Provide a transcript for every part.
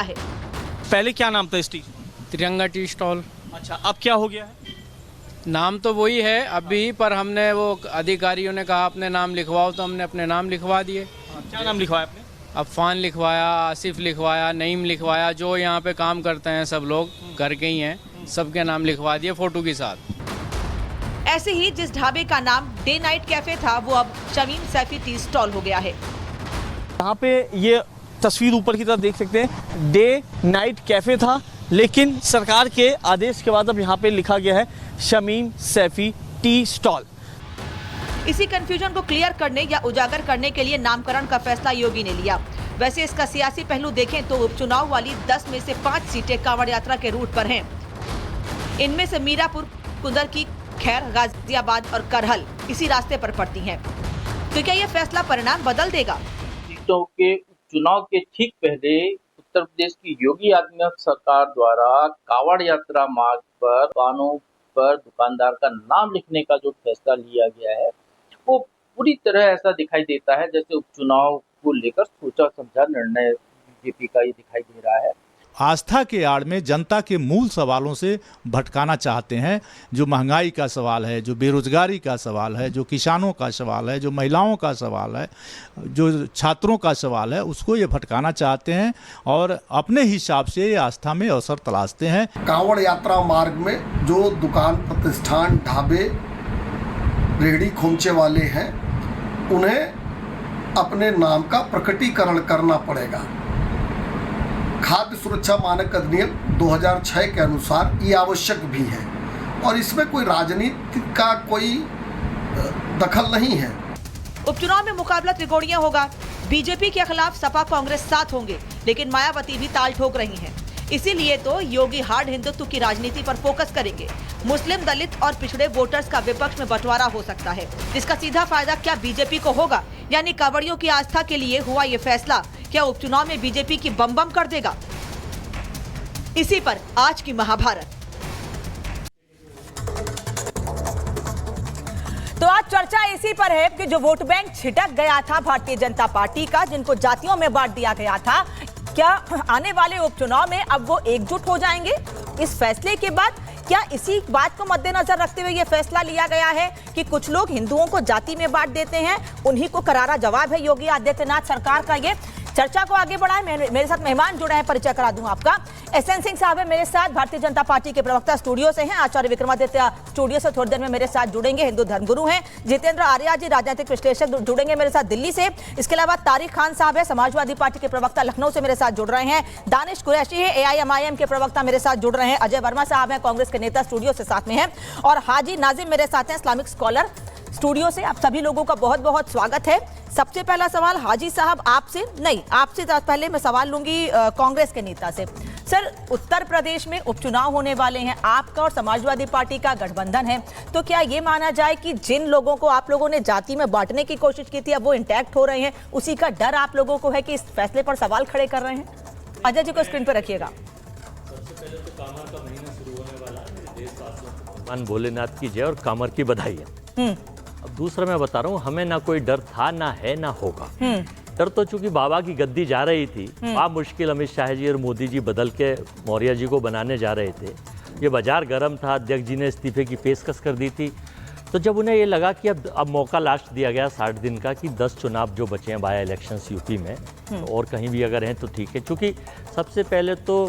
है। पहले क्या नाम था इस टी? तिरंगा टी स्टॉल। अच्छा, अब क्या हो गया है? नाम तो वही है अभी, पर हमने वो अधिकारियों ने कहा अपने नाम लिखवाओ तो हमने अपने नाम लिखवा दिए। क्या नाम लिखवाया आपने? अफान लिखवाया, आसिफ लिखवाया, नईम लिखवाया, जो यहाँ पे काम करते हैं सब लोग घर के ही हैं, सबके नाम लिखवा दिए फोटो के साथ। ऐसे ही जिस ढाबे का नाम डे नाइट कैफे था वो अब शमीम सैफी टी स्टॉल हो गया है। यहाँ पे ये तस्वीर ऊपर की तरफ देख सकते हैं, डे नाइट कैफे था, लेकिन सरकार के आदेश के बाद अब यहाँ पे लिखा गया है शमीम सैफी टी स्टॉल। इसी कंफ्यूजन को क्लियर करने या उजागर करने के लिए नामकरण का फैसला योगी ने लिया। वैसे इसका सियासी पहलू देखें तो उपचुनाव वाली 10 में से 5 सीटें कांवड़ यात्रा के रूट पर हैं। इनमें से मीरापुर, कुंदरकी, खैर, गाजियाबाद और करहल इसी रास्ते पर पड़ती हैं। तो क्या यह फैसला परिणाम बदल देगा? सीटों के चुनाव के ठीक पहले उत्तर प्रदेश की योगी आदित्यनाथ सरकार द्वारा कावड़ यात्रा मार्ग पर दुकानों पर दुकानदार का नाम लिखने का जो फैसला लिया गया है वो पूरी तरह ऐसा दिखाई देता है जैसे उपचुनाव को लेकर सोचा समझा निर्णय बीजेपी का ये दिखाई दे रहा है। आस्था के आड़ में जनता के मूल सवालों से भटकाना चाहते हैं। जो महंगाई का सवाल है, जो बेरोजगारी का सवाल है, जो किसानों का सवाल है, जो महिलाओं का सवाल है, जो छात्रों का सवाल है, उसको ये भटकाना चाहते हैं और अपने हिसाब से ये आस्था में अवसर तलाशते हैं। कांवड़ यात्रा मार्ग में जो दुकान, प्रतिष्ठान, ढाबे, रेहड़ी खोमचे वाले हैं उन्हें अपने नाम का प्रकटीकरण करना पड़ेगा। खाद्य सुरक्षा मानक अधिनियम 2006 के अनुसार ये आवश्यक भी है और इसमें कोई राजनीति का कोई दखल नहीं है। उपचुनाव में मुकाबला त्रिकोणीय होगा। बीजेपी के खिलाफ सपा, कांग्रेस साथ होंगे, लेकिन मायावती भी ताल ठोक रही हैं। इसीलिए तो योगी हार्ड हिंदुत्व की राजनीति पर फोकस करेंगे। मुस्लिम, दलित और पिछड़े वोटर्स का विपक्ष में बंटवारा हो सकता है, जिसका सीधा फायदा क्या बीजेपी को होगा, यानी कांवड़ियों की आस्था के लिए हुआ ये फैसला क्या उपचुनाव में बीजेपी की बम बम कर देगा? इसी पर आज की महाभारत। तो आज चर्चा इसी पर है कि जो वोट बैंक छिटक गया था भारतीय जनता पार्टी का, जिनको जातियों में बांट दिया गया था, क्या आने वाले उपचुनाव में अब वो एकजुट हो जाएंगे? इस फैसले के बाद क्या इसी बात को मद्देनजर रखते हुए ये फैसला लिया गया है कि कुछ लोग हिंदुओं को जाति में बांट देते हैं? उन्हीं को करारा जवाब है योगी आदित्यनाथ सरकार का। ये चर्चा को आगे बढ़ाएं। मेरे साथ मेहमान जुड़े हैं, परिचय करा दूं आपका। एसएन सिंह साहब है मेरे साथ, भारतीय जनता पार्टी के प्रवक्ता स्टूडियो से हैं। आचार्य विक्रमादित्य स्टूडियो से थोड़ी देर में मेरे साथ जुड़ेंगे, हिंदू धर्मगुरु हैं। जितेंद्र आर्या जी राजनीतिक विश्लेषक जुड़ेंगे मेरे साथ दिल्ली से। इसके अलावा तारिक खान साहब है, समाजवादी पार्टी के प्रवक्ता लखनऊ से मेरे साथ जुड़ रहे हैं। दानिश कुरैशी है, AIMIM के प्रवक्ता मेरे साथ जुड़ रहे हैं। अजय वर्मा साहब हैं, कांग्रेस के नेता, स्टूडियो से साथ में हैं। और हाजी नाजिम मेरे साथ हैं, इस्लामिक स्कॉलर, स्टूडियो से। आप सभी लोगों का बहुत बहुत स्वागत है। सबसे पहला सवाल हाजी साहब आपसे, नहीं आपसे पहले मैं सवाल लूंगी कांग्रेस के नेता से। सर, उत्तर प्रदेश में उपचुनाव होने वाले हैं, आपका और समाजवादी पार्टी का गठबंधन है, तो क्या ये माना जाए कि जिन लोगों को आप लोगों ने जाति में बांटने की कोशिश की थी अब वो इंटैक्ट हो रहे हैं, उसी का डर आप लोगों को है कि इस फैसले पर सवाल खड़े कर रहे हैं? अजय जी को स्क्रीन पर रखिएगा। सबसे पहले तो कामर का महीना शुरू होने वाला है, मेरे देशवासियों को भगवान भोलेनाथ की जय और कामर की बधाई है। अब दूसरा मैं बता रहा हूँ, हमें ना कोई डर था, ना है, ना होगा। डर तो चूंकि बाबा की गद्दी जा रही थी, आप मुश्किल अमित शाह जी और मोदी जी बदल के मौर्य जी को बनाने जा रहे थे। ये बाजार गर्म था, अध्यक्ष जी ने इस्तीफे की पेशकश कर दी थी। तो जब उन्हें ये लगा कि अब मौका लास्ट दिया गया 60 दिन का कि 10 चुनाव जो बचे हैं बाय इलेक्शंस यूपी में, तो और कहीं भी अगर हैं तो ठीक है। चूँकि सबसे पहले तो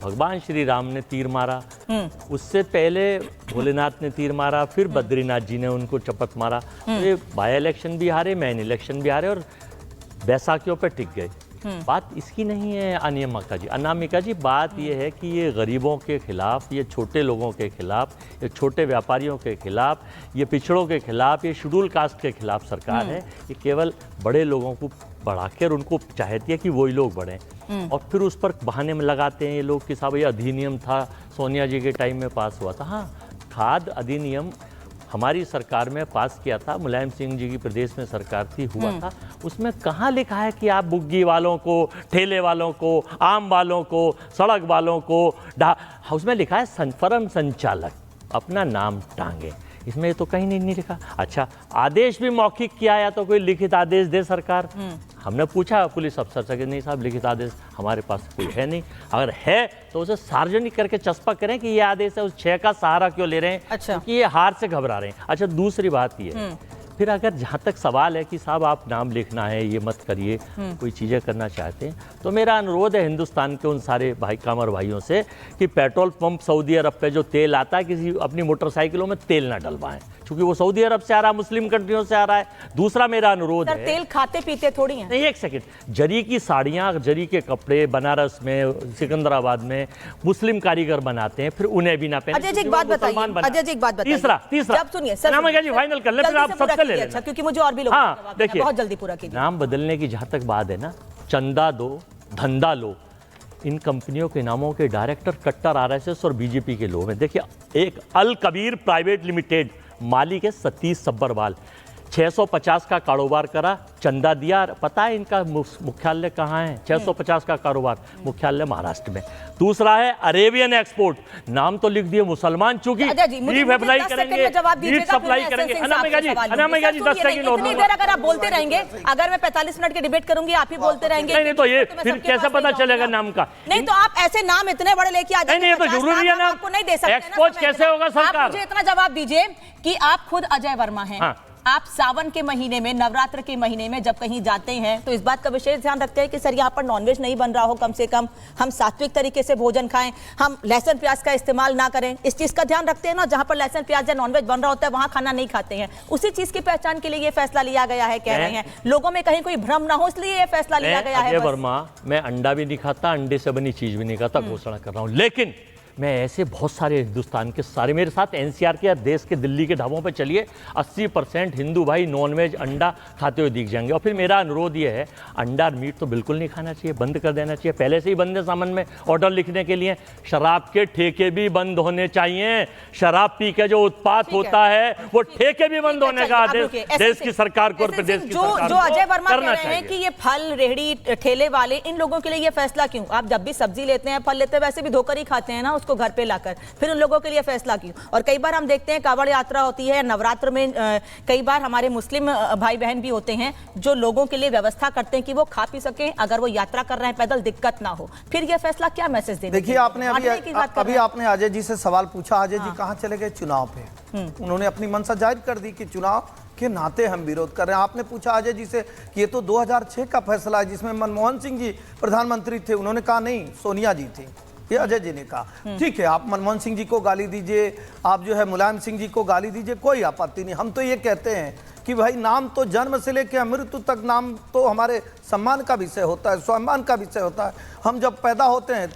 भगवान श्री राम ने तीर मारा, उससे पहले भोलेनाथ ने तीर मारा, फिर बद्रीनाथ जी ने उनको चपत मारा। तो ये बाय इलेक्शन भी हारे, मेन इलेक्शन भी हारे और बैसाखियों पे टिक गए। बात इसकी नहीं है अनामिका जी, बात ये है कि ये गरीबों के खिलाफ, ये छोटे लोगों के खिलाफ, ये छोटे व्यापारियों के खिलाफ, ये पिछड़ों के खिलाफ, ये शेड्यूल कास्ट के खिलाफ सरकार है। ये केवल बड़े लोगों को बढ़ाकर उनको चाहती है कि वही लोग बढ़ें, और फिर उस पर बहाने में लगाते हैं ये लोग कि साहब ये अधिनियम था, सोनिया जी के टाइम में पास हुआ था। हाँ, खाद अधिनियम हमारी सरकार में पास किया था, मुलायम सिंह जी की प्रदेश में सरकार थी, हुआ था। उसमें कहाँ लिखा है कि आप बुग्गी वालों को, ठेले वालों को, आम वालों को, सड़क वालों को, उसमें लिखा है फर्म संचालक अपना नाम टांगे। इसमें तो कहीं नहीं लिखा। अच्छा, आदेश भी मौखिक किया या तो कोई लिखित आदेश दे सरकार, हमने पूछा पुलिस अफसर से कि नहीं साहब लिखित आदेश हमारे पास कोई है नहीं, अगर है तो उसे सार्वजनिक करके चस्पा करें कि ये आदेश है, उस 6 का सहारा क्यों ले रहे हैं? अच्छा। क्योंकि ये हार से घबरा रहे हैं। अच्छा, दूसरी बात ये फिर अगर जहाँ तक सवाल है कि साहब आप नाम लिखना है ये मत करिए, कोई चीज़ें करना चाहते हैं, तो मेरा अनुरोध है हिंदुस्तान के उन सारे भाई कामर भाइयों से कि पेट्रोल पंप सऊदी अरब पे जो तेल आता है किसी अपनी मोटरसाइकिलों में तेल ना डलवाएं, क्योंकि वो सऊदी अरब से आ रहा है, मुस्लिम कंट्रियों से आ रहा है। दूसरा मेरा अनुरोध सर है, तेल खाते पीते थोड़ी हैं। नहीं एक सेकंड, जरी की साड़ियाँ जरी के कपड़े बनारस में सिकंदराबाद में मुस्लिम कारीगर बनाते हैं, फिर उन्हें भी ना पहने। अजय जी एक बात बताइए, अजय जी एक बात बताइए। तीसरा जब सुनिए सर, नाम जी फाइनल कर ले, फिर आप सबसे ले लेना। अच्छा, क्योंकि मुझे और भी लोग हाँ देखिए, बहुत जल्दी पूरा कीजिए। नाम बदलने की जहाँ तक बात है ना, चंदा दो धंधा लो, इन कंपनियों के नामों के डायरेक्टर कट्टर आरएसएस और बीजेपी के लोग हैं। देखिए, एक अल कबीर प्राइवेट लिमिटेड मालिक है सतीश सब्बरवाल, 650 का कारोबार करा, चंदा दिया। पता है इनका मुख्यालय कहाँ है? 650 का कारोबार, मुख्यालय महाराष्ट्र में। दूसरा है अरेबियन एक्सपोर्ट, नाम तो लिख दिए मुसलमान, चूंकि लीफ अप्लाई करेंगे, लीफ सप्लाई करेंगे। अनामिका जी 10 सेकंड और इतनी देर अगर आप बोलते रहेंगे, अगर मैं 45 मिनट की डिबेट करूंगी आप ही बोलते रहेंगे। नहीं तो ये फिर कैसे पता चलेगा नाम का? नहीं तो आप ऐसे नाम इतने बड़े लेके आ जाएंगे, नहीं तो जरूरी है ना, आपको नहीं दे सकते। एक्सपोज कैसे होगा सरकार? मुझे इतना जवाब दीजिए कि आप खुद अजय वर्मा हैं, आप सावन के महीने में, नवरात्र के महीने में जब कहीं जाते हैं तो इस बात का विशेष ध्यान रखते हैं कि सर यहाँ पर नॉनवेज नहीं बन रहा हो, कम से कम हम सात्विक तरीके से भोजन खाएं, हम लहसुन प्याज का इस्तेमाल ना करें, इस चीज का ध्यान रखते हैं ना। जहां पर लहसुन प्याज या नॉनवेज बन रहा होता है वहां खाना नहीं खाते हैं। उसी चीज की पहचान के लिए ये फैसला लिया गया है, कह रहे हैं लोगों में कहीं कोई भ्रम ना हो, इसलिए ये फैसला लिया गया है। अजय वर्मा, मैं अंडा भी नहीं खाता, अंडे से बनी चीज भी नहीं खाता, घोषणा कर रहा हूँ। लेकिन मैं ऐसे बहुत सारे हिंदुस्तान के सारे, मेरे साथ एनसीआर के या देश के दिल्ली के ढाबों पे चलिए, 80% हिंदू भाई नॉनवेज अंडा खाते हुए दिख जाएंगे। और फिर मेरा अनुरोध ये है, अंडा और मीट तो बिल्कुल नहीं खाना चाहिए, बंद कर देना चाहिए। पहले से ही बंद है सामान में ऑर्डर लिखने के लिए। शराब के ठेके भी बंद होने चाहिए, शराब पी के जो उत्पाद होता है वो ठेके भी बंद होने का आदेश देश की सरकार को और प्रदेश की सरकार जो अजय वर्मा कह करना रहे हैं कि ये फल रेहड़ी ठेले वाले, इन लोगों के लिए ये फैसला क्यों? आप जब भी सब्जी लेते हैं, फल लेते हैं, वैसे भी धोकर ही खाते हैं ना उसको घर पे लाकर, फिर उन लोगों के लिए फैसला क्यों? और कई बार हम देखते हैं कावड़ यात्रा होती है नवरात्र में, कई बार हमारे मुस्लिम भाई बहन भी होते हैं जो लोगों के लिए व्यवस्था करते हैं कि वो खा पी सकें, अगर वो यात्रा कर रहे हैं पैदल दिक्कत ना हो। फिर यह फैसला क्या मैसेज देना? देखिए, आपने अभी आपने अजय जी से सवाल पूछा, अजय जी कहाँ चले गए चुनाव पे? उन्होंने अपनी मंशा जाहिर कर दी कि चुनाव के नाते हम विरोध कर रहे हैं। आपने पूछा अजय जी से कि ये तो 2006 का फैसला है जिसमें मनमोहन सिंह जी प्रधानमंत्री थे, उन्होंने कहा नहीं सोनिया जी थी, ये अजय जी ने कहा। ठीक है, आप मनमोहन सिंह जी को गाली दीजिए, आप जो है मुलायम सिंह जी को गाली दीजिए, कोई आपत्ति नहीं। हम तो ये कहते हैं कि भाई नाम तो जन्म से लेकर मृत्यु तक नाम तो हमारे सम्मान का विषय होता है, स्वाभिमान का विषय होता है। हम जब पैदा होते हैं तो